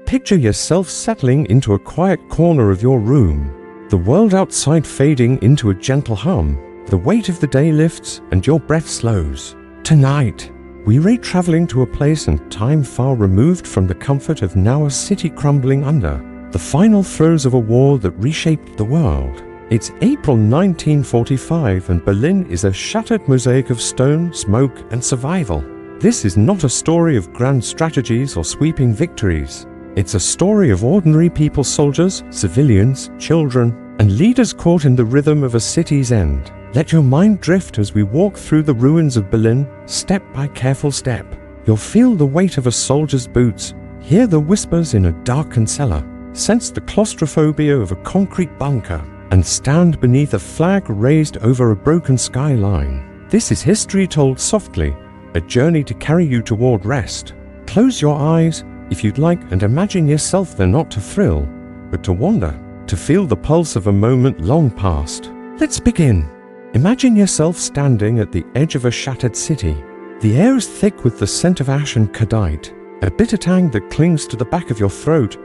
Picture yourself settling into a quiet corner of your room, the world outside fading into a gentle hum. The weight of the day lifts and your breath slows. Tonight, we're traveling to a place and time far removed from the comfort of now a city crumbling under the final throes of a war that reshaped the world. It's April 1945 and Berlin is a shattered mosaic of stone, smoke and survival. This is not a story of grand strategies or sweeping victories. It's a story of ordinary people, soldiers, civilians, children, and leaders caught in the rhythm of a city's end. Let your mind drift as we walk through the ruins of Berlin, step by careful step. You'll feel the weight of a soldier's boots, hear the whispers in a darkened cellar, sense the claustrophobia of a concrete bunker, and stand beneath a flag raised over a broken skyline. This is history told softly, a journey to carry you toward rest. Close your eyes, if you'd like, and imagine yourself there not to thrill, but to wander, to feel the pulse of a moment long past. Let's begin. Imagine yourself standing at the edge of a shattered city. The air is thick with the scent of ash and cardite, a bitter tang that clings to the back of your throat.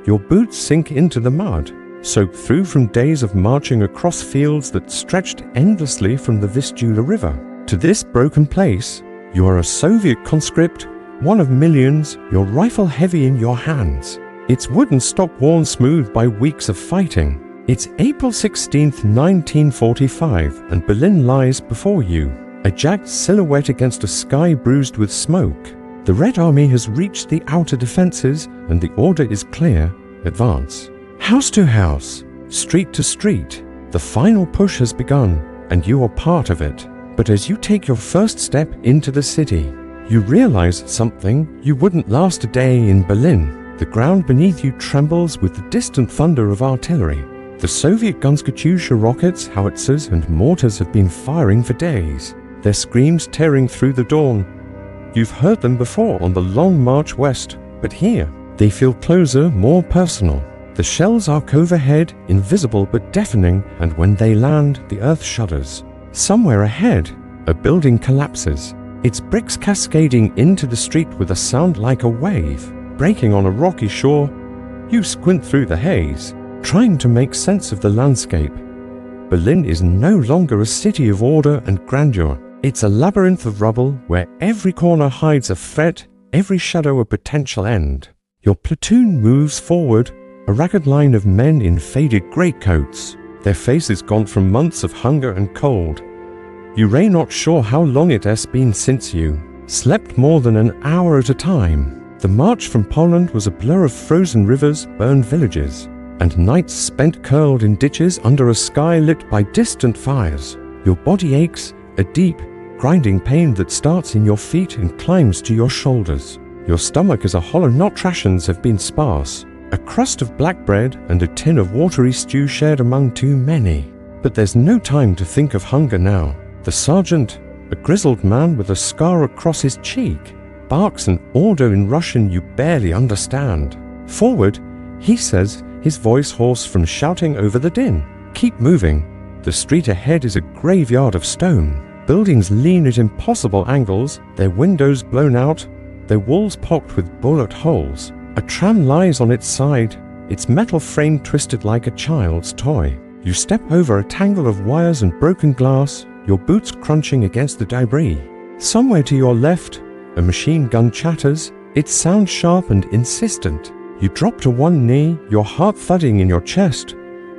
Your boots sink into the mud, soaked through from days of marching across fields that stretched endlessly from the Vistula River. To this broken place, you are a Soviet conscript, one of millions, your rifle heavy in your hands, its wooden stock worn smooth by weeks of fighting. It's April 16th, 1945, and Berlin lies before you, a jagged silhouette against a sky bruised with smoke. The Red Army has reached the outer defenses, and the order is clear: advance. House to house, street to street, the final push has begun, and you are part of it. But as you take your first step into the city, you realize something: you wouldn't last a day in Berlin. The ground beneath you trembles with the distant thunder of artillery. The Soviet guns, Katyusha rockets, howitzers and mortars have been firing for days, their screams tearing through the dawn. You've heard them before on the long march west, but here, they feel closer, more personal. The shells arc overhead, invisible but deafening, and when they land, the earth shudders. Somewhere ahead, a building collapses, its bricks cascading into the street with a sound like a wave, breaking on a rocky shore. You squint through the haze, trying to make sense of the landscape. Berlin is no longer a city of order and grandeur. It's a labyrinth of rubble where every corner hides a threat, every shadow a potential end. Your platoon moves forward, a ragged line of men in faded greatcoats, their faces gaunt from months of hunger and cold. You're not sure how long it has been since you slept more than an hour at a time. The march from Poland was a blur of frozen rivers, burned villages, and nights spent curled in ditches under a sky lit by distant fires. Your body aches, a deep, grinding pain that starts in your feet and climbs to your shoulders. Your stomach is a hollow knot. Rations have been sparse, a crust of black bread and a tin of watery stew shared among too many. But there's no time to think of hunger now. The sergeant, a grizzled man with a scar across his cheek, barks an order in Russian you barely understand. Forward, he says, his voice hoarse from shouting over the din. Keep moving. The street ahead is a graveyard of stone. Buildings lean at impossible angles, their windows blown out, their walls pocked with bullet holes. A tram lies on its side, its metal frame twisted like a child's toy. You step over a tangle of wires and broken glass, your boots crunching against the debris. Somewhere to your left, a machine gun chatters, its sound sharp and insistent. You drop to one knee, your heart thudding in your chest.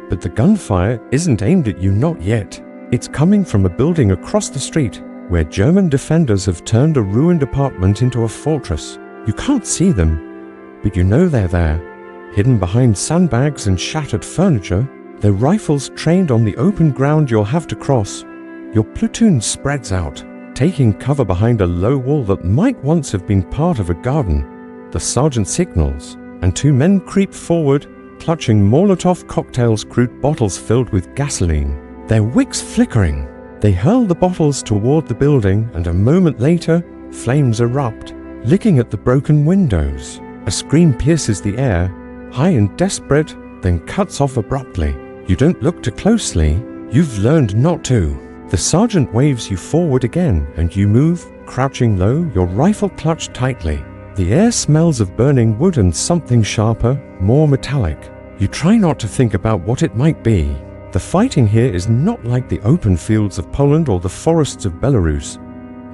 But the gunfire isn't aimed at you, not yet. It's coming from a building across the street, where German defenders have turned a ruined apartment into a fortress. You can't see them, but you know they're there, hidden behind sandbags and shattered furniture, their rifles trained on the open ground you'll have to cross. Your platoon spreads out, taking cover behind a low wall that might once have been part of a garden. The sergeant signals, and two men creep forward, clutching Molotov cocktails, crude bottles filled with gasoline, their wicks flickering. They hurl the bottles toward the building, and a moment later, flames erupt, licking at the broken windows. A scream pierces the air, high and desperate, then cuts off abruptly. You don't look too closely. You've learned not to. The sergeant waves you forward again, and you move, crouching low, your rifle clutched tightly. The air smells of burning wood and something sharper, more metallic. You try not to think about what it might be. The fighting here is not like the open fields of Poland or the forests of Belarus.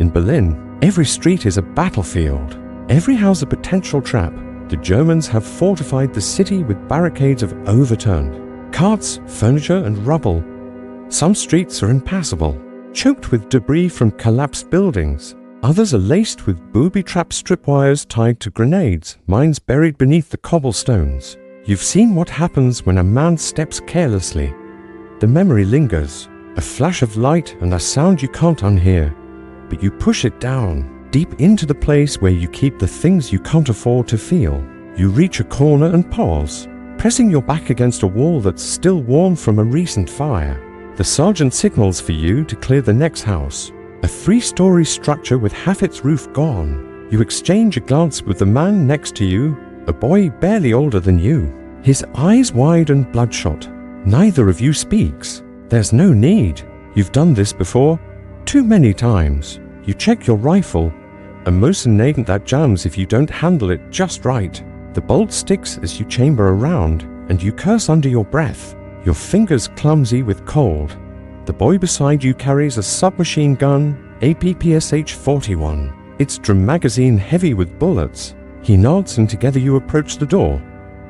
In Berlin, every street is a battlefield. Every house a potential trap. The Germans have fortified the city with barricades of overturned carts, furniture, and rubble. Some streets are impassable, choked with debris from collapsed buildings. Others are laced with booby-trap strip wires tied to grenades, mines buried beneath the cobblestones. You've seen what happens when a man steps carelessly. The memory lingers, a flash of light and a sound you can't unhear, but you push it down, deep into the place where you keep the things you can't afford to feel. You reach a corner and pause, pressing your back against a wall that's still warm from a recent fire. The sergeant signals for you to clear the next house, a 3-story structure with half its roof gone. You exchange a glance with the man next to you, a boy barely older than you, his eyes wide and bloodshot. Neither of you speaks. There's no need. You've done this before, too many times. You check your rifle. A Mosin ain't that jams if you don't handle it just right. The bolt sticks as you chamber around, and you curse under your breath, your fingers clumsy with cold. The boy beside you carries a submachine gun, APPSH-41. Its drum magazine heavy with bullets. He nods and together you approach the door.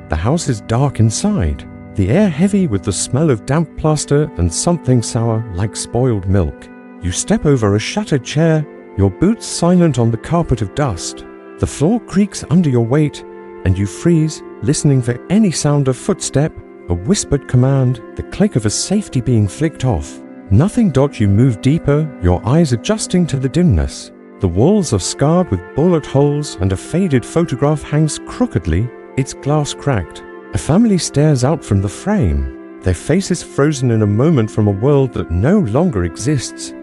The house is dark inside, the air heavy with the smell of damp plaster and something sour like spoiled milk. You step over a shattered chair, your boots silent on the carpet of dust. The floor creaks under your weight, and you freeze, listening for any sound of footstep, a whispered command, the click of a safety being flicked off. Nothing. You move deeper, your eyes adjusting to the dimness. The walls are scarred with bullet holes and a faded photograph hangs crookedly, its glass cracked. A family stares out from the frame, their faces frozen in a moment from a world that no longer exists.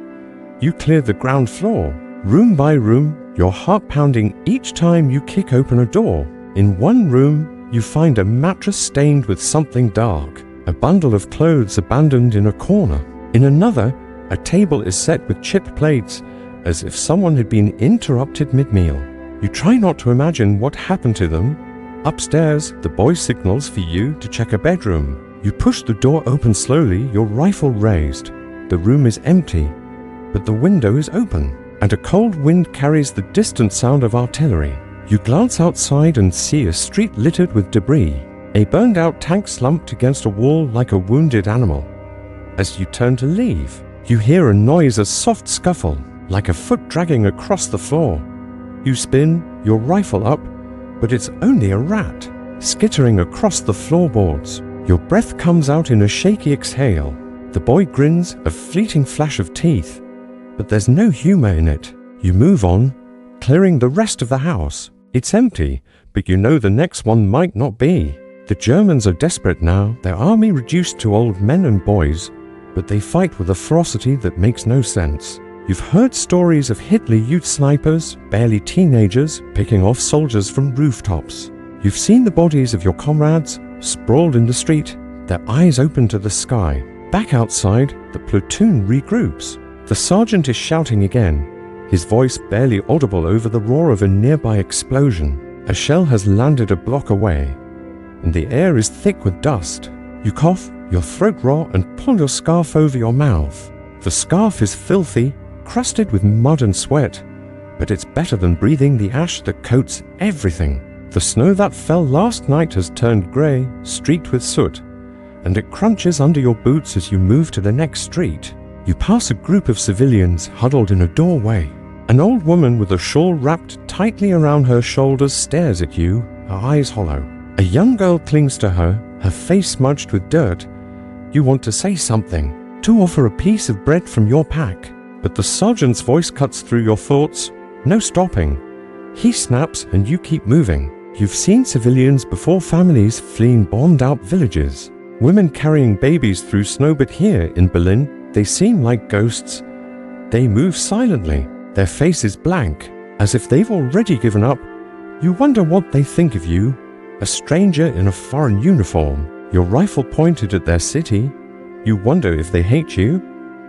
You clear the ground floor, room by room, your heart pounding each time you kick open a door. In one room, you find a mattress stained with something dark, a bundle of clothes abandoned in a corner. In another, a table is set with chipped plates, as if someone had been interrupted mid-meal. You try not to imagine what happened to them. Upstairs, the boy signals for you to check a bedroom. You push the door open slowly, your rifle raised. The room is empty, but the window is open, and a cold wind carries the distant sound of artillery. You glance outside and see a street littered with debris, a burned-out tank slumped against a wall like a wounded animal. As you turn to leave, you hear a noise, a soft scuffle, like a foot dragging across the floor. You spin, your rifle up, but it's only a rat, skittering across the floorboards. Your breath comes out in a shaky exhale. The boy grins, a fleeting flash of teeth, but there's no humor in it. You move on, clearing the rest of the house. It's empty, but you know the next one might not be. The Germans are desperate now, their army reduced to old men and boys, but they fight with a ferocity that makes no sense. You've heard stories of Hitler youth snipers, barely teenagers, picking off soldiers from rooftops. You've seen the bodies of your comrades, sprawled in the street, their eyes open to the sky. Back outside, the platoon regroups. The sergeant is shouting again, his voice barely audible over the roar of a nearby explosion. A shell has landed a block away, and the air is thick with dust. You cough, your throat raw, and pull your scarf over your mouth. The scarf is filthy, crusted with mud and sweat, but it's better than breathing the ash that coats everything. The snow that fell last night has turned grey, streaked with soot, and it crunches under your boots as you move to the next street. You pass a group of civilians huddled in a doorway. An old woman with a shawl wrapped tightly around her shoulders stares at you, her eyes hollow. A young girl clings to her, her face smudged with dirt. You want to say something, to offer a piece of bread from your pack, but the sergeant's voice cuts through your thoughts. No stopping. He snaps and you keep moving. You've seen civilians before, families fleeing bombed-out villages, women carrying babies through snow, but here in Berlin, they seem like ghosts. They move silently, their faces blank, as if they've already given up. You wonder what they think of you, a stranger in a foreign uniform, your rifle pointed at their city. You wonder if they hate you.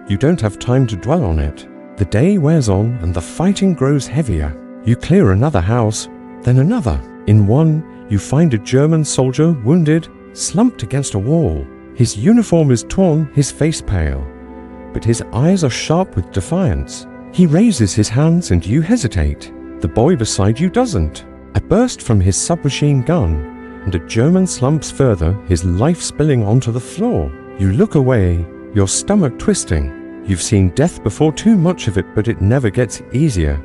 You don't have time to dwell on it. The day wears on and the fighting grows heavier. You clear another house, then another. In one, you find a German soldier wounded, slumped against a wall. His uniform is torn, his face pale, but his eyes are sharp with defiance. He raises his hands and you hesitate. The boy beside you doesn't. A burst from his submachine gun, and a German slumps further, his life spilling onto the floor. You look away, your stomach twisting. You've seen death before, too much of it, but it never gets easier.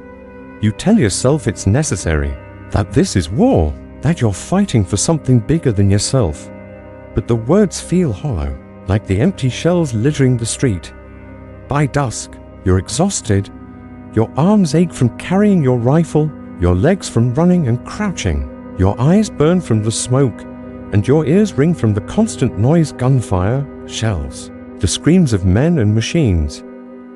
You tell yourself it's necessary, that this is war, that you're fighting for something bigger than yourself. But the words feel hollow, like the empty shells littering the street. By dusk, you're exhausted. Your arms ache from carrying your rifle, your legs from running and crouching. Your eyes burn from the smoke, and your ears ring from the constant noise, gunfire, shells, the screams of men and machines.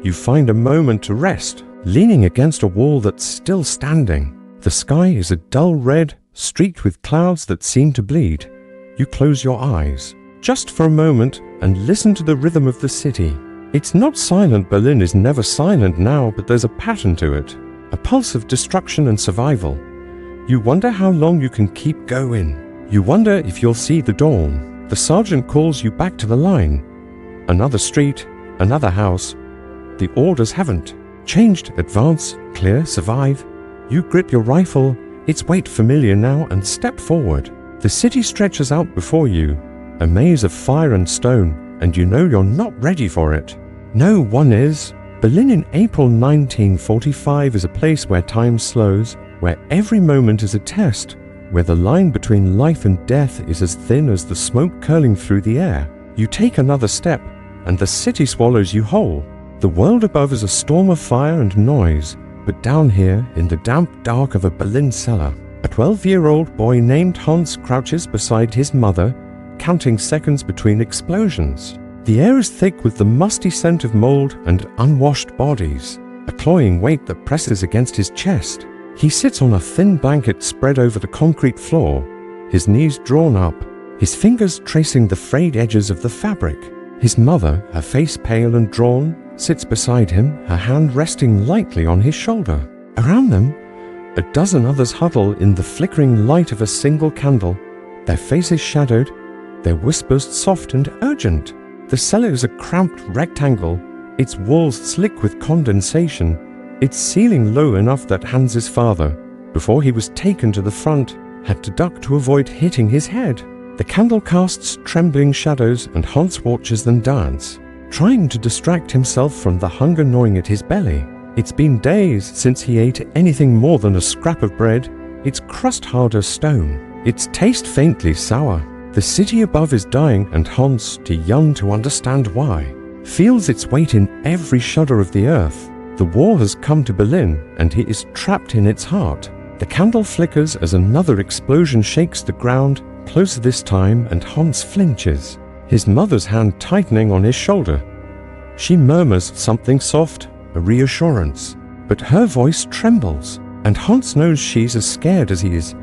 You find a moment to rest, leaning against a wall that's still standing. The sky is a dull red, streaked with clouds that seem to bleed. You close your eyes, just for a moment, and listen to the rhythm of the city. It's not silent. Berlin is never silent now, but there's a pattern to it, a pulse of destruction and survival. You wonder how long you can keep going. You wonder if you'll see the dawn. The sergeant calls you back to the line. Another street, another house. The orders haven't changed. Advance, clear, survive. You grip your rifle, its weight familiar now, and step forward. The city stretches out before you, a maze of fire and stone, and you know you're not ready for it. No one is. Berlin in April 1945 is a place where time slows, where every moment is a test, where the line between life and death is as thin as the smoke curling through the air. You take another step, and the city swallows you whole. The world above is a storm of fire and noise, but down here, in the damp dark of a Berlin cellar, a 12-year-old boy named Hans crouches beside his mother, counting seconds between explosions. The air is thick with the musty scent of mold and unwashed bodies, a cloying weight that presses against his chest. He sits on a thin blanket spread over the concrete floor, his knees drawn up, his fingers tracing the frayed edges of the fabric. His mother, her face pale and drawn, sits beside him, her hand resting lightly on his shoulder. Around them, a dozen others huddle in the flickering light of a single candle, their faces shadowed, their whispers soft and urgent. The cellar is a cramped rectangle, its walls slick with condensation, its ceiling low enough that Hans's father, before he was taken to the front, had to duck to avoid hitting his head. The candle casts trembling shadows, and Hans watches them dance, trying to distract himself from the hunger gnawing at his belly. It's been days since he ate anything more than a scrap of bread, its crust hard as stone, its taste faintly sour. The city above is dying, and Hans, too young to understand why, feels its weight in every shudder of the earth. The war has come to Berlin, and he is trapped in its heart. The candle flickers as another explosion shakes the ground, closer this time, and Hans flinches, his mother's hand tightening on his shoulder. She murmurs something soft, a reassurance, but her voice trembles, and Hans knows she's as scared as he is.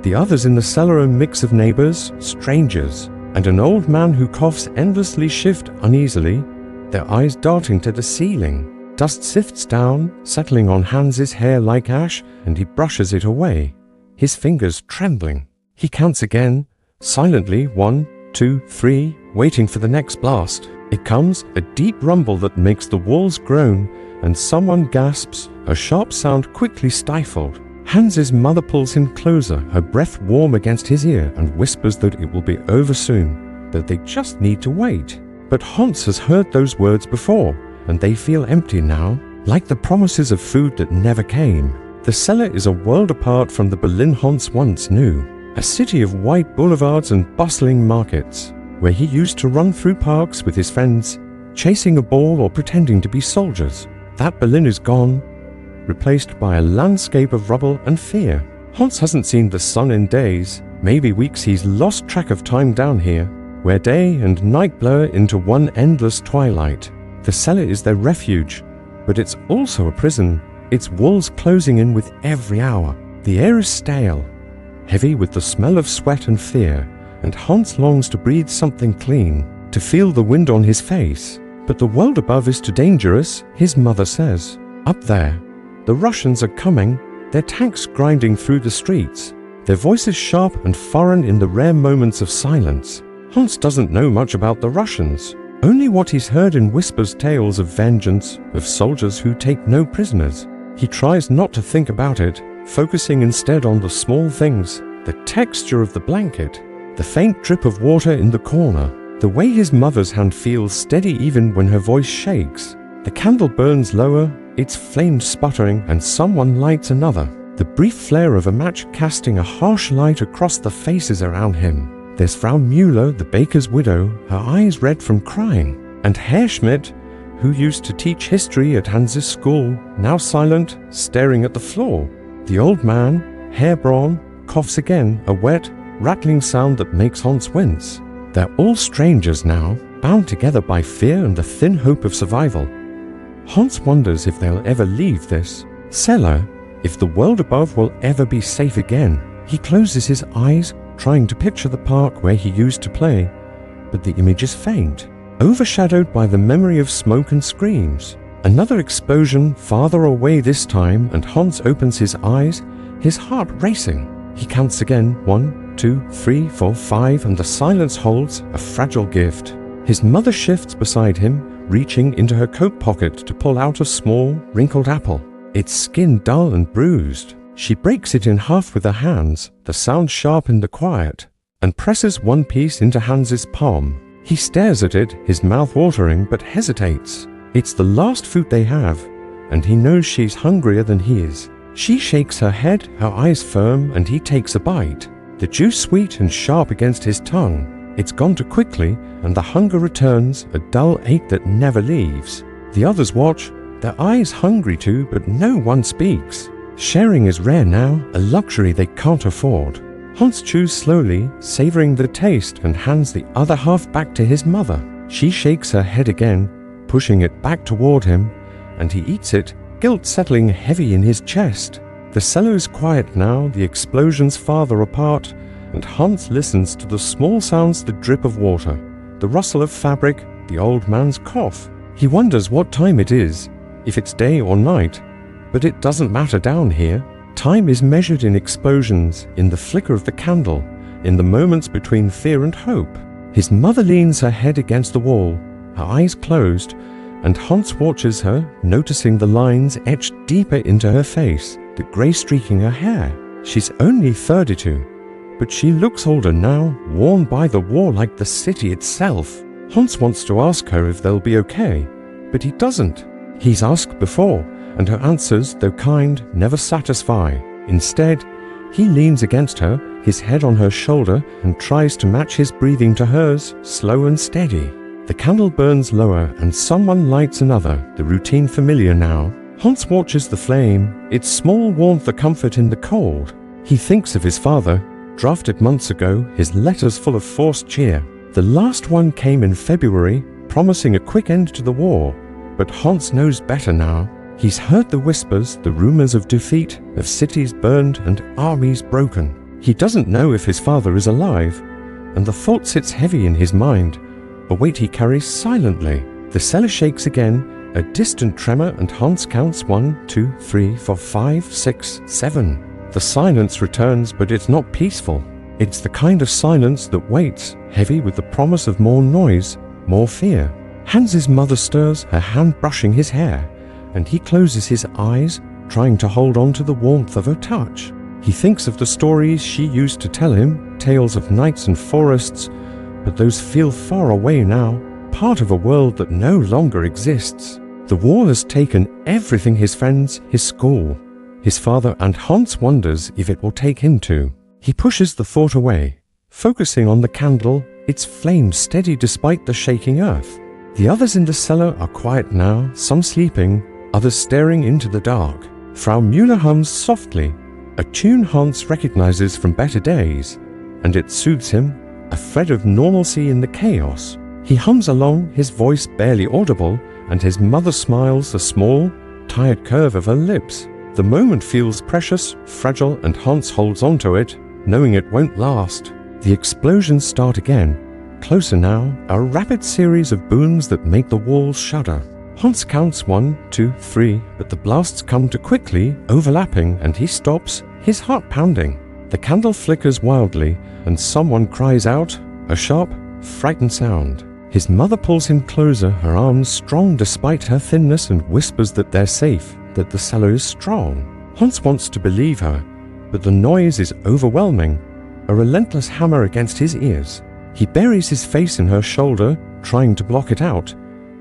The others in the cellar are a mix of neighbors, strangers, and an old man who coughs endlessly shift uneasily, their eyes darting to the ceiling. Dust sifts down, settling on Hans's hair like ash, and he brushes it away, his fingers trembling. He counts again, silently, 1, 2, 3, waiting for the next blast. It comes, a deep rumble that makes the walls groan, and someone gasps, a sharp sound quickly stifled. Hans's mother pulls him closer, her breath warm against his ear, and whispers that it will be over soon, that they just need to wait. But Hans has heard those words before, and they feel empty now, like the promises of food that never came. The cellar is a world apart from the Berlin Hans once knew, a city of wide boulevards and bustling markets, where he used to run through parks with his friends, chasing a ball or pretending to be soldiers. That Berlin is gone, replaced by a landscape of rubble and fear. Hans hasn't seen the sun in days, maybe weeks. He's lost track of time down here, where day and night blur into one endless twilight. The cellar is their refuge, but it's also a prison, its walls closing in with every hour. The air is stale, heavy with the smell of sweat and fear, and Hans longs to breathe something clean, to feel the wind on his face. But the world above is too dangerous, his mother says. Up there, the Russians are coming, Their tanks grinding through the streets, their voices sharp and foreign in the rare moments of silence. Hans doesn't know much about the Russians, only what he's heard in whispers, tales of vengeance, of soldiers who take no prisoners. He tries not to think about it, focusing instead on the small things, the texture of the blanket, the faint drip of water in the corner, the way his mother's hand feels steady even when her voice shakes. The candle burns lower, its flames sputtering, and someone lights another. The brief flare of a match casting a harsh light across the faces around him. There's Frau Müller, the baker's widow, her eyes red from crying, and Herr Schmidt, who used to teach history at Hans's school, now silent, staring at the floor. The old man, Herr Braun, coughs again, a wet, rattling sound that makes Hans wince. They're all strangers now, bound together by fear and the thin hope of survival. Hans wonders if they'll ever leave this cellar, if the world above will ever be safe again. He closes his eyes, trying to picture the park where he used to play, but the image is faint, overshadowed by the memory of smoke and screams. Another explosion farther away this time, and Hans opens his eyes, his heart racing. He counts again, 1, 2, 3, 4, 5, and the silence holds a fragile gift. His mother shifts beside him, reaching into her coat pocket to pull out a small, wrinkled apple, its skin dull and bruised. She breaks it in half with her hands, the sound sharp in the quiet, and presses one piece into Hans's palm. He stares at it, his mouth watering, but hesitates. It's the last food they have, and he knows she's hungrier than he is. She shakes her head, her eyes firm, and he takes a bite. The juice sweet and sharp against his tongue. It's gone too quickly, and the hunger returns, a dull ache that never leaves. The others watch, their eyes hungry too, but no one speaks. Sharing is rare now, a luxury they can't afford. Hans chews slowly, savoring the taste, and hands the other half back to his mother. She shakes her head again, pushing it back toward him, and he eats it, guilt settling heavy in his chest. The cellar's quiet now, the explosions farther apart, and Hans listens to the small sounds, the drip of water, the rustle of fabric, the old man's cough. He wonders what time it is, if it's day or night, but it doesn't matter down here. Time is measured in explosions, in the flicker of the candle, in the moments between fear and hope. His mother leans her head against the wall, her eyes closed, and Hans watches her, noticing the lines etched deeper into her face, the grey streaking her hair. She's only 32, but she looks older now, worn by the war like the city itself. Hans wants to ask her if they'll be okay, but he doesn't. He's asked before, and her answers, though kind, never satisfy. Instead, he leans against her, his head on her shoulder, and tries to match his breathing to hers, slow and steady. The candle burns lower, and someone lights another, the routine familiar now. Hans watches the flame, its small warmth a comfort in the cold. He thinks of his father, drafted months ago, his letters full of forced cheer. The last one came in February, promising a quick end to the war. But Hans knows better now. He's heard the whispers, the rumors of defeat, of cities burned and armies broken. He doesn't know if his father is alive, and the thought sits heavy in his mind, a weight he carries silently. The cellar shakes again, a distant tremor, and Hans counts 1, 2, 3, 4, 5, 6, 7. The silence returns, but it's not peaceful. It's the kind of silence that waits, heavy with the promise of more noise, more fear. Hans's mother stirs, her hand brushing his hair, and he closes his eyes, trying to hold on to the warmth of her touch. He thinks of the stories she used to tell him, tales of nights and forests, but those feel far away now, part of a world that no longer exists. The war has taken everything: his friends, his school, his father, and Hans wonders if it will take him too. He pushes the thought away, focusing on the candle, its flame steady despite the shaking earth. The others in the cellar are quiet now, some sleeping, others staring into the dark. Frau Müller hums softly, a tune Hans recognizes from better days, and it soothes him, a thread of normalcy in the chaos. He hums along, his voice barely audible, and his mother smiles, a small, tired curve of her lips. The moment feels precious, fragile, and Hans holds onto it, knowing it won't last. The explosions start again, closer now, a rapid series of booms that make the walls shudder. Hans counts 1, 2, 3, but the blasts come too quickly, overlapping, and he stops, his heart pounding. The candle flickers wildly, and someone cries out, a sharp, frightened sound. His mother pulls him closer, her arms strong despite her thinness, and whispers that they're safe, that the cellar is strong. Hans wants to believe her, but the noise is overwhelming, a relentless hammer against his ears. He buries his face in her shoulder, trying to block it out,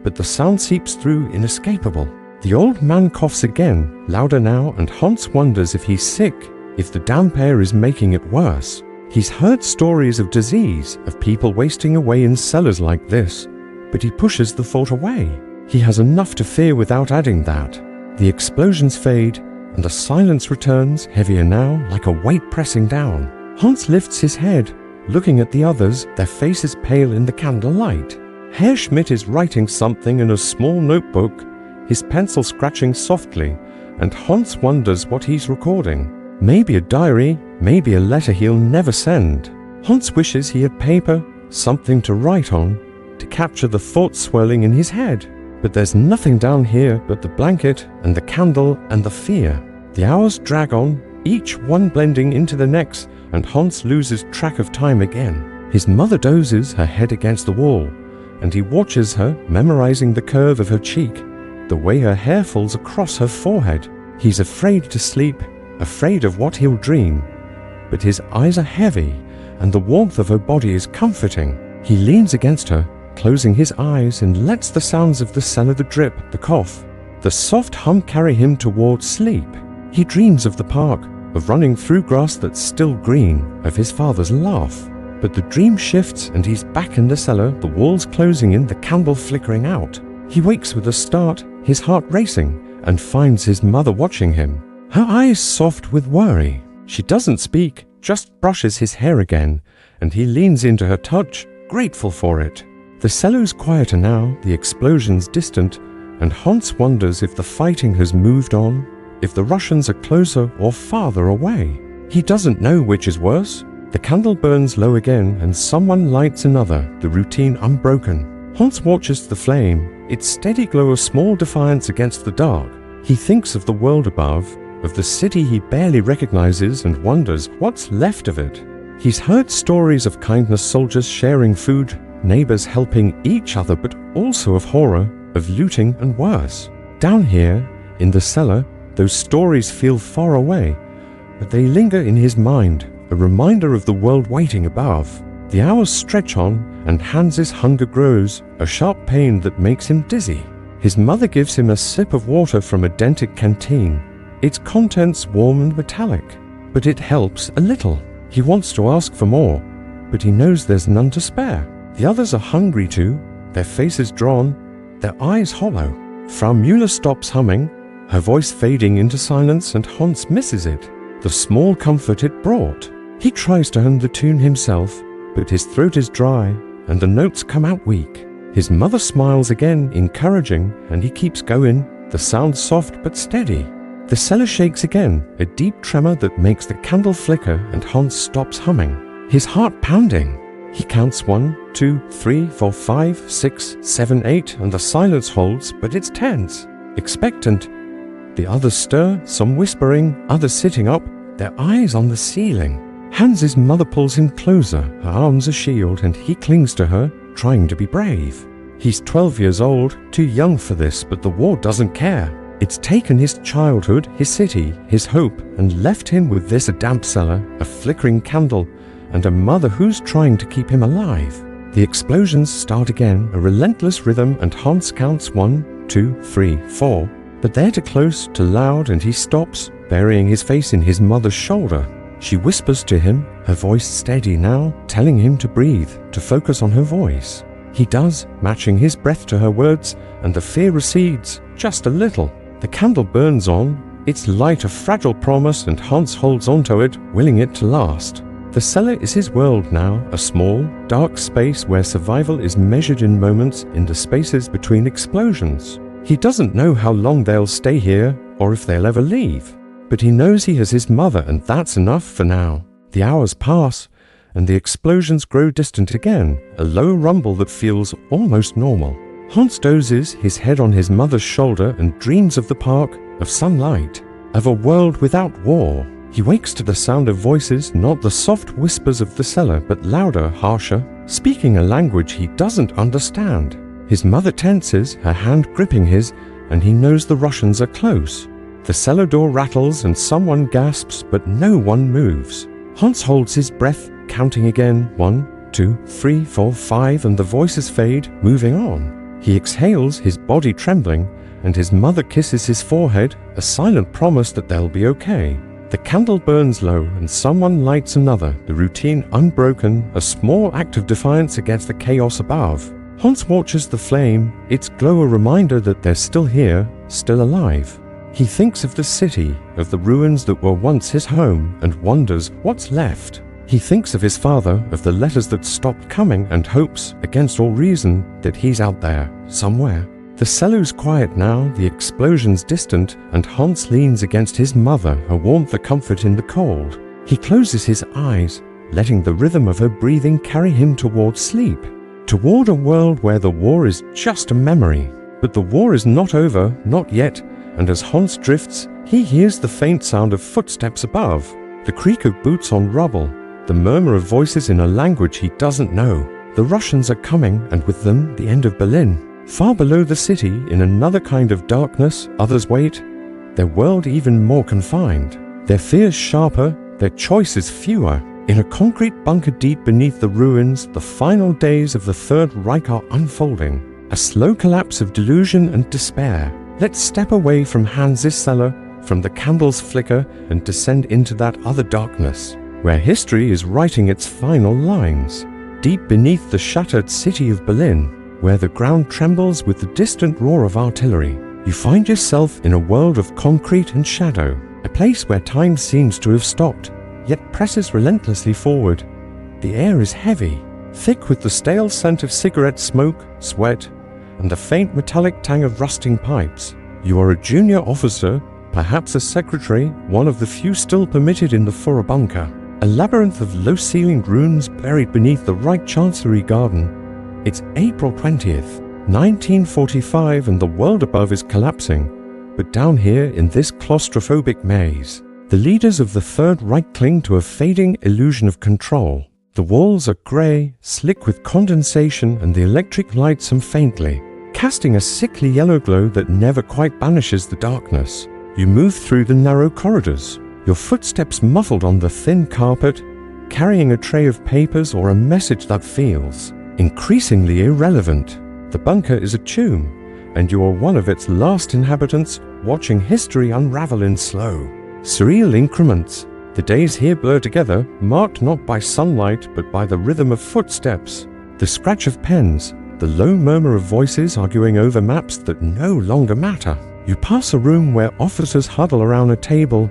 but the sound seeps through inescapable. The old man coughs again, louder now, and Hans wonders if he's sick, if the damp air is making it worse. He's heard stories of disease, of people wasting away in cellars like this, but he pushes the thought away. He has enough to fear without adding that. The explosions fade, and the silence returns, heavier now, like a weight pressing down. Hans lifts his head, looking at the others, their faces pale in the candlelight. Herr Schmidt is writing something in a small notebook, his pencil scratching softly, and Hans wonders what he's recording. Maybe a diary, maybe a letter he'll never send. Hans wishes he had paper, something to write on, to capture the thoughts swirling in his head. But there's nothing down here but the blanket and the candle and the fear. The hours drag on, each one blending into the next, and Hans loses track of time again. His mother dozes, her head against the wall, and he watches her, memorizing the curve of her cheek, the way her hair falls across her forehead. He's afraid to sleep, afraid of what he'll dream, but his eyes are heavy, and the warmth of her body is comforting. He leans against her, closing his eyes, and lets the sounds of the cellar, the drip, the cough, the soft hum carry him towards sleep. He dreams of the park, of running through grass that's still green, of his father's laugh. But the dream shifts, and he's back in the cellar, the walls closing in, the candle flickering out. He wakes with a start, his heart racing, and finds his mother watching him. Her eyes soft with worry. She doesn't speak, just brushes his hair again, and he leans into her touch, grateful for it. The cellar's quieter now, the explosions distant, and Hans wonders if the fighting has moved on, if the Russians are closer or farther away. He doesn't know which is worse. The candle burns low again, and someone lights another, the routine unbroken. Hans watches the flame, its steady glow a small defiance against the dark. He thinks of the world above, of the city he barely recognizes, and wonders what's left of it. He's heard stories of kindness, soldiers sharing food, neighbors helping each other, but also of horror, of looting and worse. Down here, in the cellar, those stories feel far away, but they linger in his mind, a reminder of the world waiting above. The hours stretch on, and Hans's hunger grows, a sharp pain that makes him dizzy. His mother gives him a sip of water from a dented canteen, its contents warm and metallic, but it helps a little. He wants to ask for more, but he knows there's none to spare. The others are hungry too, their faces drawn, their eyes hollow. Frau Müller stops humming, her voice fading into silence, and Hans misses it, the small comfort it brought. He tries to hum the tune himself, but his throat is dry, and the notes come out weak. His mother smiles again, encouraging, and he keeps going, the sound soft but steady. The cellar shakes again, a deep tremor that makes the candle flicker, and Hans stops humming, his heart pounding. He counts 1, 2, 3, 4, 5, 6, 7, 8, and the silence holds, but it's tense, expectant. The others stir, some whispering, others sitting up, their eyes on the ceiling. Hans's mother pulls him closer, her arms a shield, and he clings to her, trying to be brave. He's 12 years old, too young for this, but the war doesn't care. It's taken his childhood, his city, his hope, and left him with this, a damp cellar, a flickering candle, and a mother who's trying to keep him alive. The explosions start again, a relentless rhythm, and Hans counts 1, 2, 3, 4, but they're too close, too loud, and he stops, burying his face in his mother's shoulder. She whispers to him, her voice steady now, telling him to breathe, to focus on her voice. He does, matching his breath to her words, and the fear recedes, just a little. The candle burns on, its light a fragile promise, and Hans holds onto it, willing it to last. The cellar is his world now, a small, dark space where survival is measured in moments, in the spaces between explosions. He doesn't know how long they'll stay here, or if they'll ever leave. But he knows he has his mother, and that's enough for now. The hours pass, and the explosions grow distant again, a low rumble that feels almost normal. Hans dozes, his head on his mother's shoulder, and dreams of the park, of sunlight, of a world without war. He wakes to the sound of voices, not the soft whispers of the cellar, but louder, harsher, speaking a language he doesn't understand. His mother tenses, her hand gripping his, and he knows the Russians are close. The cellar door rattles and someone gasps, but no one moves. Hans holds his breath, counting again, 1, 2, 3, 4, 5, and the voices fade, moving on. He exhales, his body trembling, and his mother kisses his forehead, a silent promise that they'll be okay. The candle burns low, and someone lights another, the routine unbroken, a small act of defiance against the chaos above. Hans watches the flame, its glow a reminder that they're still here, still alive. He thinks of the city, of the ruins that were once his home, and wonders what's left. He thinks of his father, of the letters that stopped coming, and hopes, against all reason, that he's out there, somewhere. The cellar's quiet now, the explosion's distant, and Hans leans against his mother, her warmth a comfort in the cold. He closes his eyes, letting the rhythm of her breathing carry him towards sleep, toward a world where the war is just a memory. But the war is not over, not yet, and as Hans drifts, he hears the faint sound of footsteps above, the creak of boots on rubble, the murmur of voices in a language he doesn't know. The Russians are coming, and with them the end of Berlin. Far below the city, in another kind of darkness, others wait, their world even more confined, their fears sharper, their choices fewer. In a concrete bunker deep beneath the ruins, the final days of the Third Reich are unfolding, a slow collapse of delusion and despair. Let's step away from Hans's cellar, from the candle's flicker, and descend into that other darkness, where history is writing its final lines. Deep beneath the shattered city of Berlin, where the ground trembles with the distant roar of artillery, you find yourself in a world of concrete and shadow, a place where time seems to have stopped, yet presses relentlessly forward. The air is heavy, thick with the stale scent of cigarette smoke, sweat, and the faint metallic tang of rusting pipes. You are a junior officer, perhaps a secretary, one of the few still permitted in the Führer bunker. A labyrinth of low-ceilinged rooms buried beneath the Reich Chancellery garden. It's April 20th, 1945, and the world above is collapsing. But down here, in this claustrophobic maze, the leaders of the Third Reich cling to a fading illusion of control. The walls are grey, slick with condensation, and the electric lights hum faintly, casting a sickly yellow glow that never quite banishes the darkness. You move through the narrow corridors, your footsteps muffled on the thin carpet, carrying a tray of papers or a message that feels increasingly irrelevant. The bunker is a tomb, and you are one of its last inhabitants, watching history unravel in slow, surreal increments. The days here blur together, marked not by sunlight but by the rhythm of footsteps, the scratch of pens, the low murmur of voices arguing over maps that no longer matter. You pass a room where officers huddle around a table,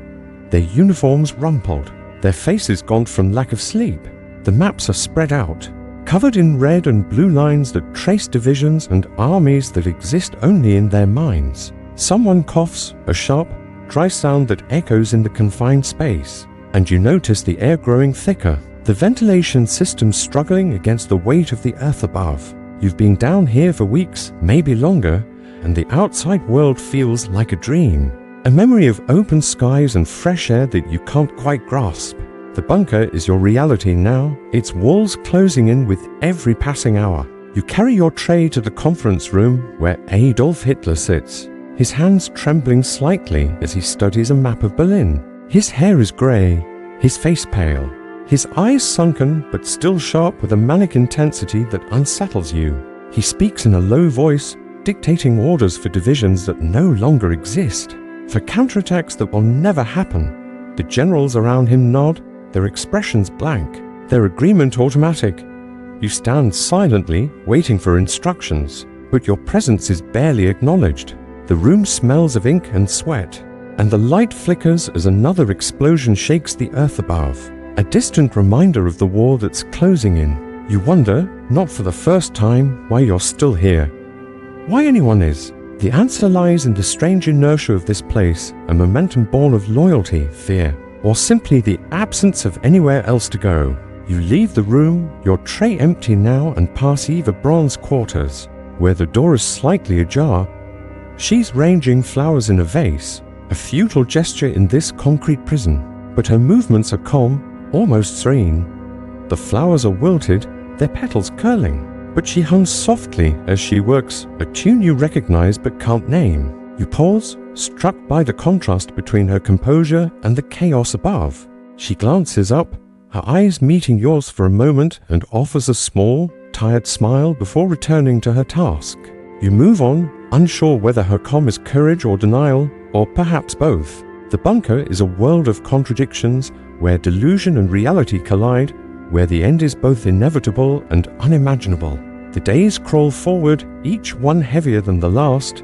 their uniforms rumpled, their faces gaunt from lack of sleep. The maps are spread out, covered in red and blue lines that trace divisions and armies that exist only in their minds. Someone coughs, a sharp, dry sound that echoes in the confined space, and you notice the air growing thicker, the ventilation system struggling against the weight of the earth above. You've been down here for weeks, maybe longer, and the outside world feels like a dream. A memory of open skies and fresh air that you can't quite grasp. The bunker is your reality now, its walls closing in with every passing hour. You carry your tray to the conference room where Adolf Hitler sits, his hands trembling slightly as he studies a map of Berlin. His hair is grey, his face pale, his eyes sunken but still sharp with a manic intensity that unsettles you. He speaks in a low voice, dictating orders for divisions that no longer exist, for counterattacks that will never happen. The generals around him nod, their expressions blank, their agreement automatic. You stand silently, waiting for instructions, but your presence is barely acknowledged. The room smells of ink and sweat, and the light flickers as another explosion shakes the earth above, a distant reminder of the war that's closing in. You wonder, not for the first time, why you're still here. Why anyone is. The answer lies in the strange inertia of this place, a momentum born of loyalty, fear, or simply the absence of anywhere else to go. You leave the room, your tray empty now, and pass Eva Braun's quarters, where the door is slightly ajar. She's arranging flowers in a vase, a futile gesture in this concrete prison, but her movements are calm, almost serene. The flowers are wilted, their petals curling, but she hums softly as she works, a tune you recognize but can't name. You pause, struck by the contrast between her composure and the chaos above. She glances up, her eyes meeting yours for a moment, and offers a small, tired smile before returning to her task. You move on, unsure whether her calm is courage or denial, or perhaps both. The bunker is a world of contradictions where delusion and reality collide, where the end is both inevitable and unimaginable. The days crawl forward, each one heavier than the last.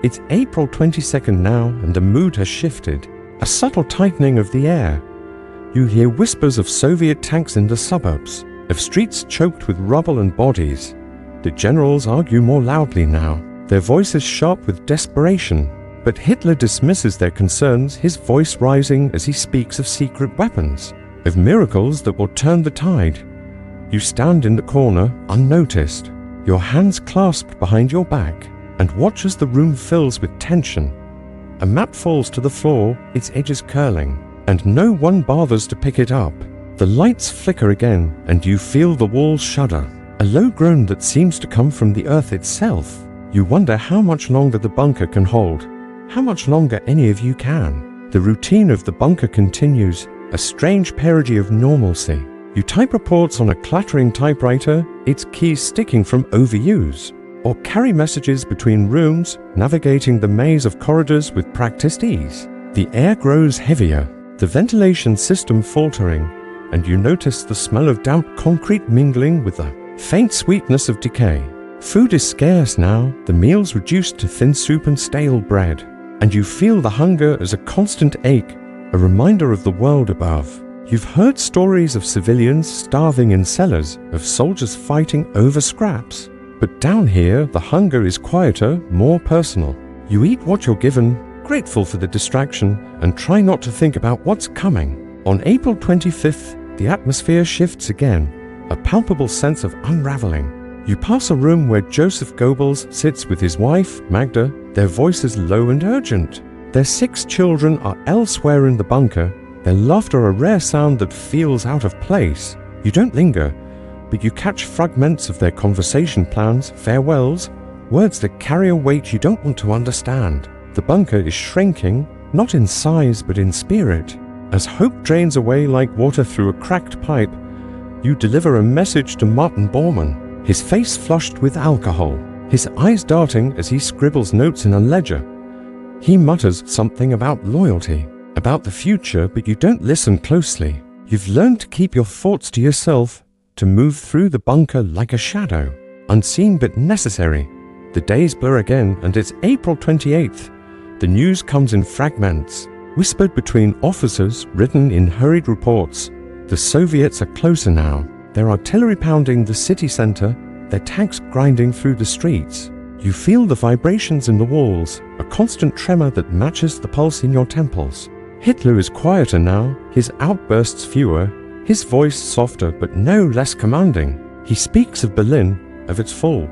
It's April 22nd now, and the mood has shifted. A subtle tightening of the air. You hear whispers of Soviet tanks in the suburbs, of streets choked with rubble and bodies. The generals argue more loudly now, their voices sharp with desperation. But Hitler dismisses their concerns, his voice rising as he speaks of secret weapons, of miracles that will turn the tide. You stand in the corner, unnoticed, your hands clasped behind your back, and watch as the room fills with tension. A map falls to the floor, its edges curling, and no one bothers to pick it up. The lights flicker again, and you feel the walls shudder, a low groan that seems to come from the earth itself. You wonder how much longer the bunker can hold, how much longer any of you can. The routine of the bunker continues, a strange parody of normalcy. You type reports on a clattering typewriter, its keys sticking from overuse, or carry messages between rooms, navigating the maze of corridors with practiced ease. The air grows heavier, the ventilation system faltering, and you notice the smell of damp concrete mingling with the faint sweetness of decay. Food is scarce now, the meals reduced to thin soup and stale bread, and you feel the hunger as a constant ache, a reminder of the world above. You've heard stories of civilians starving in cellars, of soldiers fighting over scraps, but down here the hunger is quieter, more personal. You eat what you're given, grateful for the distraction, and try not to think about what's coming. On April 25th, the atmosphere shifts again, a palpable sense of unraveling. You pass a room where Joseph Goebbels sits with his wife, Magda, their voices low and urgent. Their 6 children are elsewhere in the bunker, their laughter a rare sound that feels out of place. You don't linger, but you catch fragments of their conversation plans, farewells, words that carry a weight you don't want to understand. The bunker is shrinking, not in size but in spirit. As hope drains away like water through a cracked pipe, you deliver a message to Martin Bormann, his face flushed with alcohol, his eyes darting as he scribbles notes in a ledger. He mutters something about loyalty, about the future, but you don't listen closely. You've learned to keep your thoughts to yourself, to move through the bunker like a shadow, unseen but necessary. The days blur again, and it's April 28th. The news comes in fragments, whispered between officers, written in hurried reports. The Soviets are closer now, their artillery pounding the city center, their tanks grinding through the streets. You feel the vibrations in the walls, a constant tremor that matches the pulse in your temples. Hitler is quieter now, his outbursts fewer, his voice softer but no less commanding. He speaks of Berlin, of its fall,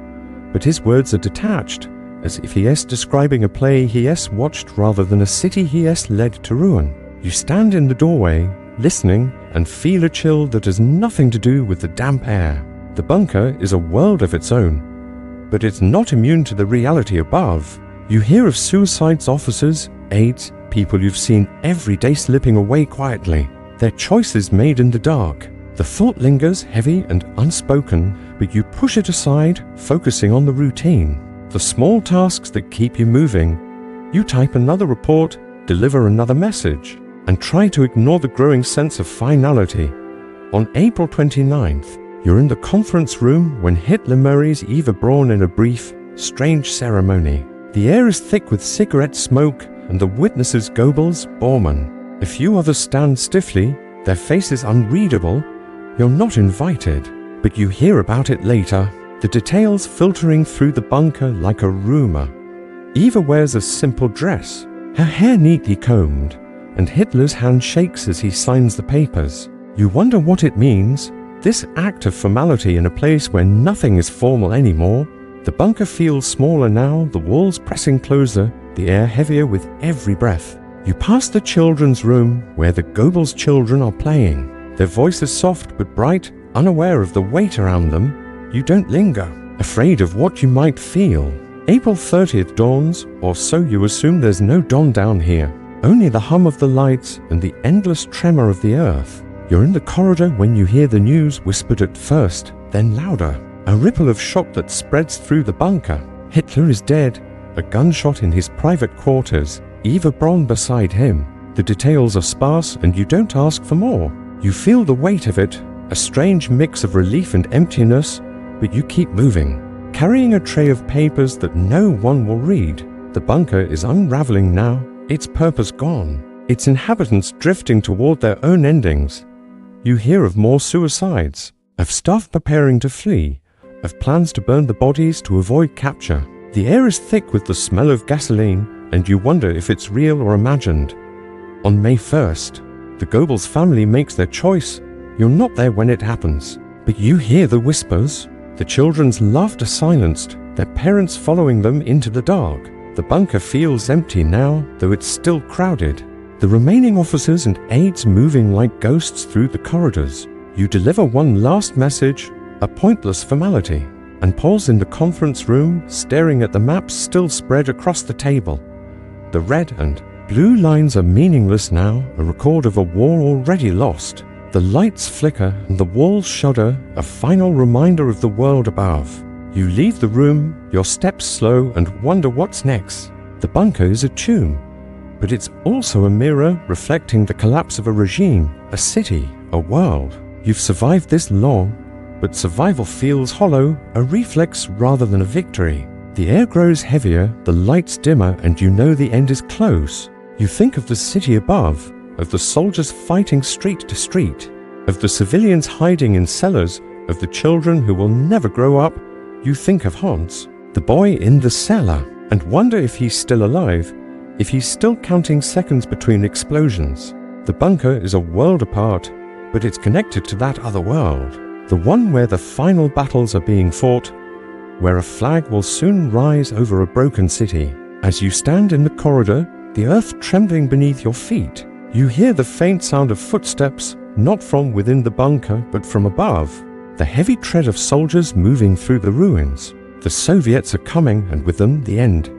but his words are detached, as if he is describing a play he has watched rather than a city he has led to ruin. You stand in the doorway, listening, and feel a chill that has nothing to do with the damp air. The bunker is a world of its own, but it's not immune to the reality above. You hear of suicides, officers, aides, people you've seen every day slipping away quietly, their choices made in the dark. The thought lingers heavy and unspoken, but you push it aside, focusing on the routine, the small tasks that keep you moving. You type another report, deliver another message, and try to ignore the growing sense of finality. On April 29th, you're in the conference room when Hitler marries Eva Braun in a brief, strange ceremony. The air is thick with cigarette smoke, and the witnesses Goebbels, Bormann. A few others stand stiffly, their faces unreadable. You're not invited, but you hear about it later, the details filtering through the bunker like a rumor. Eva wears a simple dress, her hair neatly combed, and Hitler's hand shakes as he signs the papers. You wonder what it means, this act of formality in a place where nothing is formal anymore. The bunker feels smaller now, the walls pressing closer, the air heavier with every breath. You pass the children's room, where the Goebbels children are playing. Their voices soft but bright, unaware of the weight around them. You don't linger, afraid of what you might feel. April 30th dawns, or so you assume. There's no dawn down here. Only the hum of the lights and the endless tremor of the earth. You're in the corridor when you hear the news, whispered at first, then louder. A ripple of shock that spreads through the bunker. Hitler is dead. A gunshot in his private quarters. Eva Braun beside him. The details are sparse and you don't ask for more. You feel the weight of it, a strange mix of relief and emptiness, but you keep moving. Carrying a tray of papers that no one will read. The bunker is unraveling now, its purpose gone. Its inhabitants drifting toward their own endings. You hear of more suicides, of staff preparing to flee, of plans to burn the bodies to avoid capture. The air is thick with the smell of gasoline, and you wonder if it's real or imagined. On May 1st, the Goebbels family makes their choice. You're not there when it happens, but you hear the whispers, the children's laughter silenced, their parents following them into the dark. The bunker feels empty now, though it's still crowded. The remaining officers and aides moving like ghosts through the corridors. You deliver one last message, a pointless formality, and pause in the conference room, staring at the maps still spread across the table. The red and blue lines are meaningless now, a record of a war already lost. The lights flicker and the walls shudder, a final reminder of the world above. You leave the room, your steps slow, and wonder what's next. The bunker is a tomb, but it's also a mirror reflecting the collapse of a regime, a city, a world. You've survived this long, but survival feels hollow, a reflex rather than a victory. The air grows heavier, the lights dimmer, and you know the end is close. You think of the city above, of the soldiers fighting street to street, of the civilians hiding in cellars, of the children who will never grow up. You think of Hans, the boy in the cellar, and wonder if he's still alive, if he's still counting seconds between explosions. The bunker is a world apart, but it's connected to that other world, the one where the final battles are being fought, where a flag will soon rise over a broken city. As you stand in the corridor, the earth trembling beneath your feet, you hear the faint sound of footsteps, not from within the bunker, but from above. The heavy tread of soldiers moving through the ruins. The Soviets are coming, and with them the end.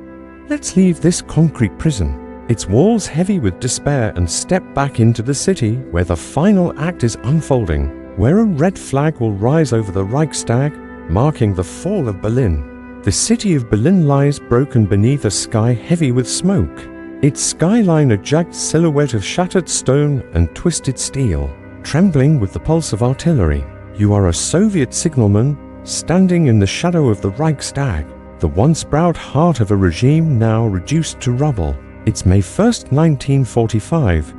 Let's leave this concrete prison, its walls heavy with despair, and step back into the city where the final act is unfolding, where a red flag will rise over the Reichstag, marking the fall of Berlin. The city of Berlin lies broken beneath a sky heavy with smoke. Its skyline a jagged silhouette of shattered stone and twisted steel, trembling with the pulse of artillery. You are a Soviet signalman, standing in the shadow of the Reichstag, the once proud heart of a regime now reduced to rubble. It's May 1st, 1945,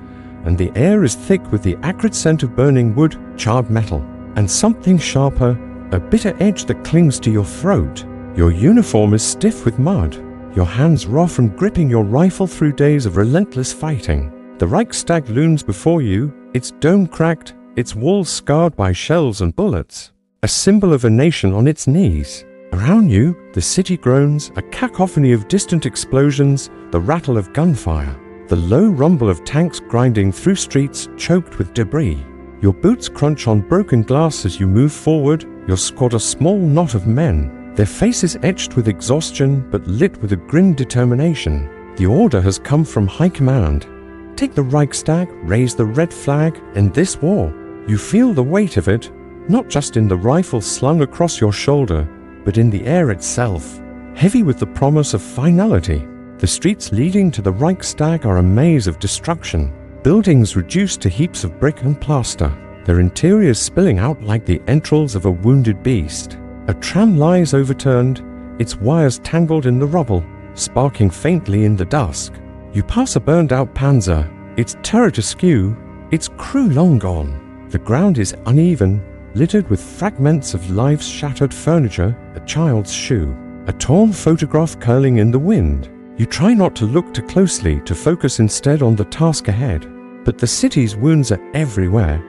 and the air is thick with the acrid scent of burning wood, charred metal, and something sharper, a bitter edge that clings to your throat. Your uniform is stiff with mud, your hands raw from gripping your rifle through days of relentless fighting. The Reichstag looms before you, its dome cracked, its walls scarred by shells and bullets, a symbol of a nation on its knees. Around you, the city groans, a cacophony of distant explosions, the rattle of gunfire, the low rumble of tanks grinding through streets choked with debris. Your boots crunch on broken glass as you move forward, your squad a small knot of men, their faces etched with exhaustion but lit with a grim determination. The order has come from high command. Take the Reichstag, raise the red flag, end this war. You feel the weight of it, not just in the rifle slung across your shoulder, but in the air itself, heavy with the promise of finality. The streets leading to the Reichstag are a maze of destruction, buildings reduced to heaps of brick and plaster, their interiors spilling out like the entrails of a wounded beast. A tram lies overturned, its wires tangled in the rubble, sparking faintly in the dusk. You pass a burned-out panzer, its turret askew, its crew long gone. The ground is uneven, littered with fragments of life's shattered furniture, a child's shoe, a torn photograph curling in the wind. You try not to look too closely, to focus instead on the task ahead. But the city's wounds are everywhere,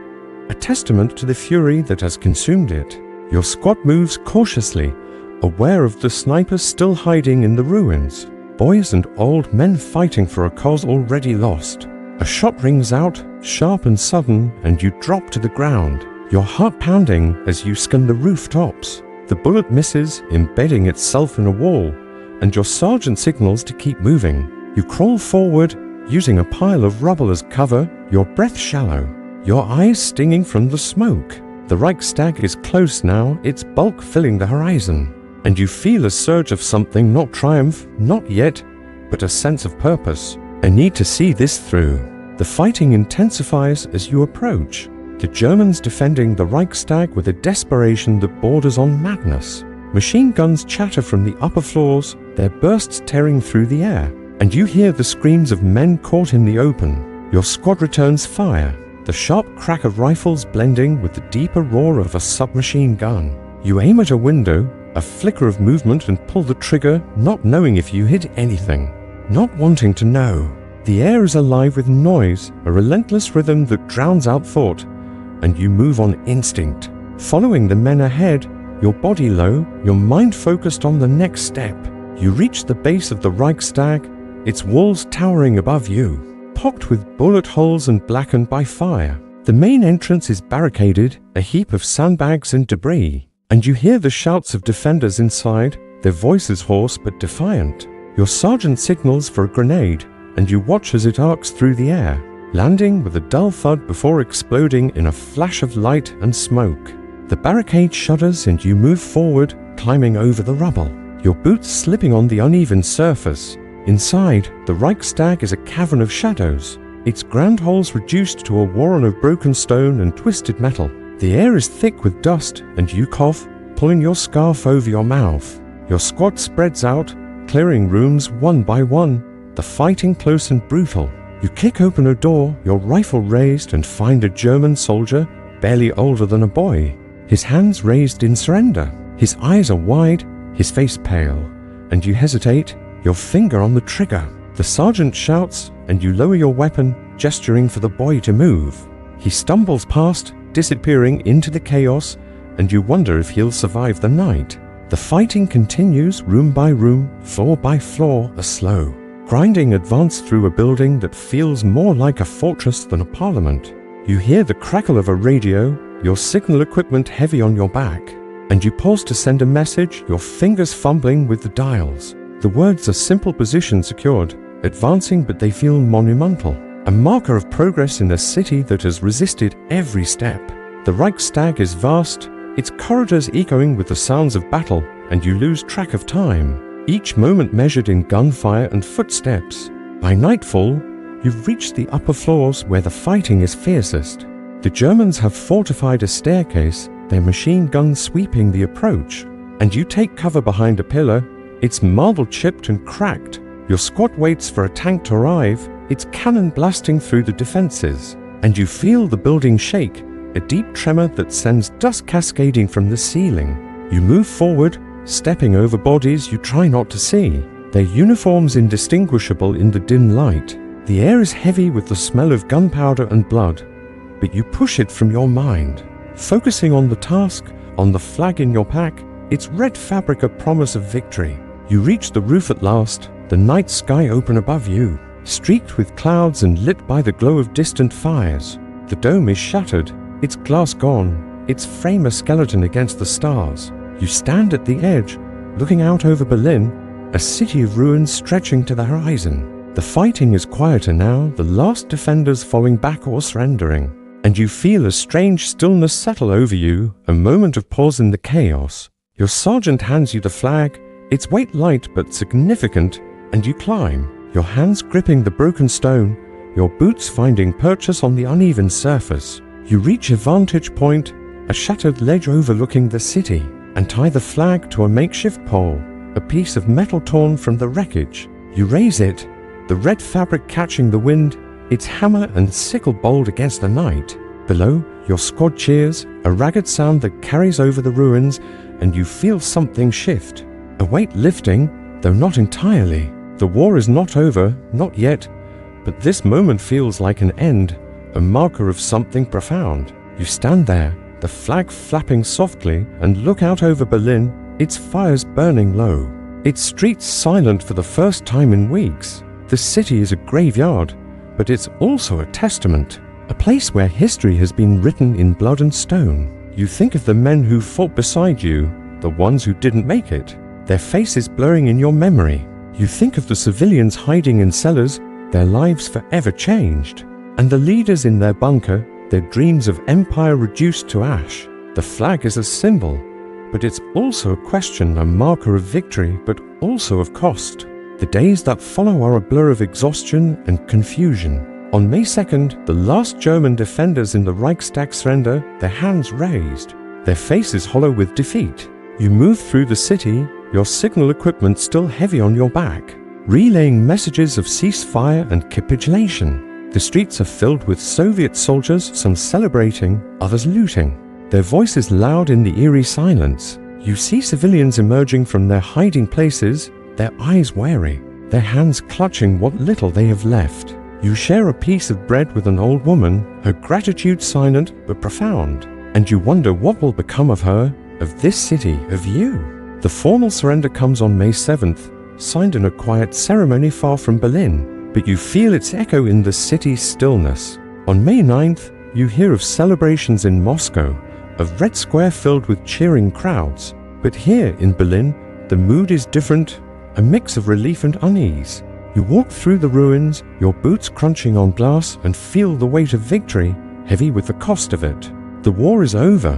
a testament to the fury that has consumed it. Your squad moves cautiously, aware of the snipers still hiding in the ruins. Boys and old men fighting for a cause already lost. A shot rings out, sharp and sudden, and you drop to the ground, your heart pounding as you scan the rooftops. The bullet misses, embedding itself in a wall, and your sergeant signals to keep moving. You crawl forward, using a pile of rubble as cover, your breath shallow, your eyes stinging from the smoke. The Reichstag is close now, its bulk filling the horizon, and you feel a surge of something, not triumph, not yet, but a sense of purpose, a need to see this through. The fighting intensifies as you approach, the Germans defending the Reichstag with a desperation that borders on madness. Machine guns chatter from the upper floors, their bursts tearing through the air, and you hear the screams of men caught in the open. Your squad returns fire, the sharp crack of rifles blending with the deeper roar of a submachine gun. You aim at a window, a flicker of movement, and pull the trigger, not knowing if you hit anything, not wanting to know. The air is alive with noise, a relentless rhythm that drowns out thought, and you move on instinct, following the men ahead, your body low, your mind focused on the next step. You reach the base of the Reichstag, its walls towering above you, pocked with bullet holes and blackened by fire. The main entrance is barricaded, a heap of sandbags and debris, and you hear the shouts of defenders inside, their voices hoarse but defiant. Your sergeant signals for a grenade, and you watch as it arcs through the air, landing with a dull thud before exploding in a flash of light and smoke. The barricade shudders and you move forward, climbing over the rubble, your boots slipping on the uneven surface. Inside, the Reichstag is a cavern of shadows, its grand halls reduced to a warren of broken stone and twisted metal. The air is thick with dust, and you cough, pulling your scarf over your mouth. Your squad spreads out, clearing rooms one by one, the fighting close and brutal. You kick open a door, your rifle raised, and find a German soldier, barely older than a boy, his hands raised in surrender. His eyes are wide, his face pale, and you hesitate, your finger on the trigger. The sergeant shouts, and you lower your weapon, gesturing for the boy to move. He stumbles past, disappearing into the chaos, and you wonder if he'll survive the night. The fighting continues, room by room, floor by floor, a slow, grinding advance through a building that feels more like a fortress than a parliament. You hear the crackle of a radio, your signal equipment heavy on your back, and you pause to send a message, your fingers fumbling with the dials. The words are simple: position secured, advancing, but they feel monumental, a marker of progress in a city that has resisted every step. The Reichstag is vast, its corridors echoing with the sounds of battle, and you lose track of time, each moment measured in gunfire and footsteps. By nightfall, you've reached the upper floors where the fighting is fiercest. The Germans have fortified a staircase, their machine guns sweeping the approach, and you take cover behind a pillar, its marble chipped and cracked. Your squad waits for a tank to arrive, its cannon blasting through the defenses, and you feel the building shake, a deep tremor that sends dust cascading from the ceiling. You move forward, stepping over bodies you try not to see, their uniforms indistinguishable in the dim light. The air is heavy with the smell of gunpowder and blood, but you push it from your mind, focusing on the task, on the flag in your pack, its red fabric a promise of victory. You reach the roof at last, the night sky open above you, streaked with clouds and lit by the glow of distant fires. The dome is shattered, its glass gone, its frame a skeleton against the stars. You stand at the edge, looking out over Berlin, a city of ruins stretching to the horizon. The fighting is quieter now, the last defenders falling back or surrendering, and you feel a strange stillness settle over you, a moment of pause in the chaos. Your sergeant hands you the flag, its weight light but significant, and you climb, your hands gripping the broken stone, your boots finding purchase on the uneven surface. You reach a vantage point, a shattered ledge overlooking the city, and tie the flag to a makeshift pole, a piece of metal torn from the wreckage. You raise it, the red fabric catching the wind, its hammer and sickle bold against the night. Below, your squad cheers, a ragged sound that carries over the ruins, and you feel something shift, a weight lifting, though not entirely. The war is not over, not yet, but this moment feels like an end, a marker of something profound. You stand there, the flag flapping softly, and look out over Berlin, its fires burning low, its streets silent for the first time in weeks. The city is a graveyard, but it's also a testament, a place where history has been written in blood and stone. You think of the men who fought beside you, the ones who didn't make it, their faces blurring in your memory. You think of the civilians hiding in cellars, their lives forever changed, and the leaders in their bunker, their dreams of empire reduced to ash. The flag is a symbol, but it's also a question, a marker of victory, but also of cost. The days that follow are a blur of exhaustion and confusion. On May 2nd, the last German defenders in the Reichstag surrender, their hands raised, their faces hollow with defeat. You move through the city, your signal equipment still heavy on your back, relaying messages of ceasefire and capitulation. The streets are filled with Soviet soldiers, some celebrating, others looting, their voices loud in the eerie silence. You see civilians emerging from their hiding places, their eyes wary, their hands clutching what little they have left. You share a piece of bread with an old woman, her gratitude silent but profound, and you wonder what will become of her, of this city, of you. The formal surrender comes on May 7th, signed in a quiet ceremony far from Berlin, but you feel its echo in the city's stillness. On May 9th, you hear of celebrations in Moscow, of Red Square filled with cheering crowds. But here in Berlin, the mood is different, a mix of relief and unease. You walk through the ruins, your boots crunching on glass, and feel the weight of victory, heavy with the cost of it. The war is over,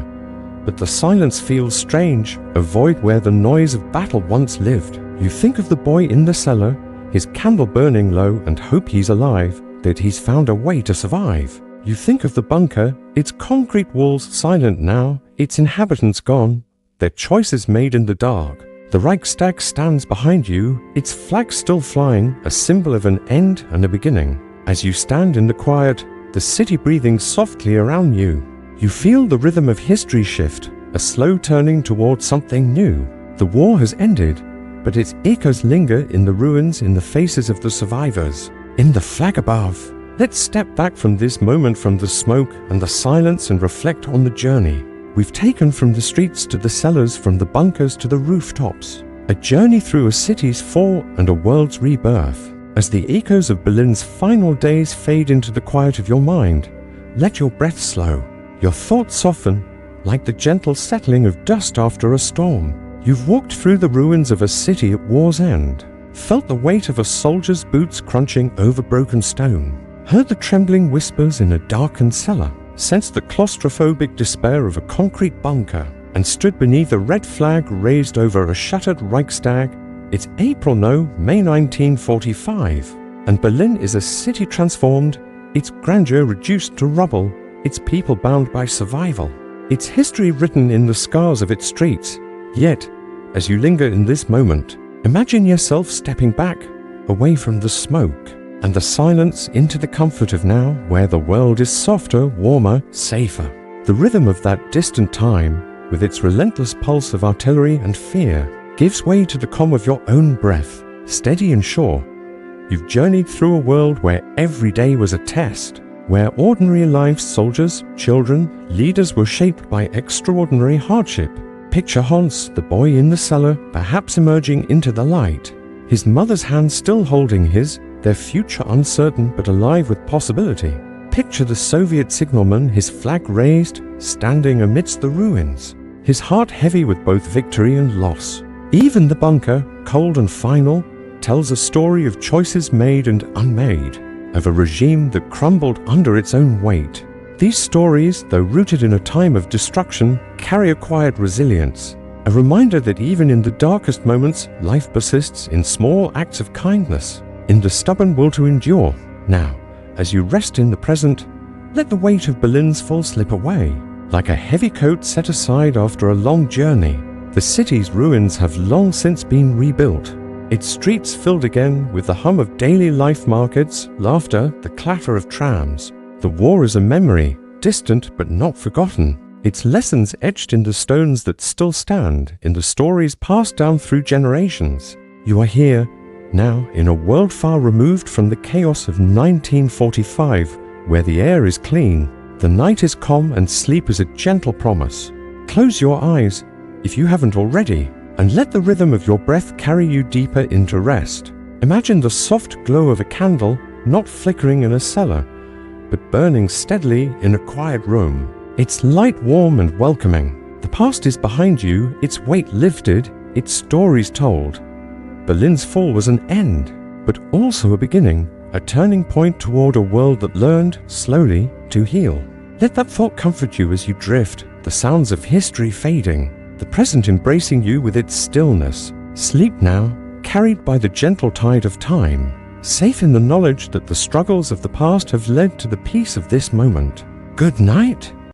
but the silence feels strange, a void where the noise of battle once lived. You think of the boy in the cellar, his candle burning low, and hope he's alive, that he's found a way to survive. You think of the bunker, its concrete walls silent now, its inhabitants gone, their choices made in the dark. The Reichstag stands behind you, its flag still flying, a symbol of an end and a beginning. As you stand in the quiet, the city breathing softly around you, you feel the rhythm of history shift, a slow turning towards something new. The war has ended, but its echoes linger in the ruins, in the faces of the survivors, in the flag above. Let's step back from this moment, from the smoke and the silence, and reflect on the journey we've taken from the streets to the cellars, from the bunkers to the rooftops. A journey through a city's fall and a world's rebirth. As the echoes of Berlin's final days fade into the quiet of your mind, let your breath slow, your thoughts soften, like the gentle settling of dust after a storm. You've walked through the ruins of a city at war's end, felt the weight of a soldier's boots crunching over broken stone, heard the trembling whispers in a darkened cellar, sensed the claustrophobic despair of a concrete bunker, and stood beneath a red flag raised over a shattered Reichstag. It's April, no, May 1945, and Berlin is a city transformed, its grandeur reduced to rubble, its people bound by survival, its history written in the scars of its streets. Yet, as you linger in this moment, imagine yourself stepping back, away from the smoke and the silence, into the comfort of now, where the world is softer, warmer, safer. The rhythm of that distant time, with its relentless pulse of artillery and fear, gives way to the calm of your own breath, steady and sure. You've journeyed through a world where every day was a test, where ordinary lives, soldiers, children, leaders were shaped by extraordinary hardship. Picture Hans, the boy in the cellar, perhaps emerging into the light, his mother's hand still holding his, their future uncertain but alive with possibility. Picture the Soviet signalman, his flag raised, standing amidst the ruins, his heart heavy with both victory and loss. Even the bunker, cold and final, tells a story of choices made and unmade, of a regime that crumbled under its own weight. These stories, though rooted in a time of destruction, carry a quiet resilience, a reminder that even in the darkest moments, life persists in small acts of kindness, in the stubborn will to endure. Now, as you rest in the present, let the weight of Berlin's fall slip away, like a heavy coat set aside after a long journey. The city's ruins have long since been rebuilt, its streets filled again with the hum of daily life, markets, laughter, the clatter of trams. The war is a memory, distant but not forgotten, its lessons etched in the stones that still stand, in the stories passed down through generations. You are here, now, in a world far removed from the chaos of 1945, where the air is clean, the night is calm, and sleep is a gentle promise. Close your eyes, if you haven't already, and let the rhythm of your breath carry you deeper into rest. Imagine the soft glow of a candle not flickering in a cellar, but burning steadily in a quiet room. Its light warm and welcoming. The past is behind you, its weight lifted, its stories told. Berlin's fall was an end, but also a beginning, a turning point toward a world that learned, slowly, to heal. Let that thought comfort you as you drift, the sounds of history fading, the present embracing you with its stillness. Sleep now, carried by the gentle tide of time, safe in the knowledge that the struggles of the past have led to the peace of this moment. Good night.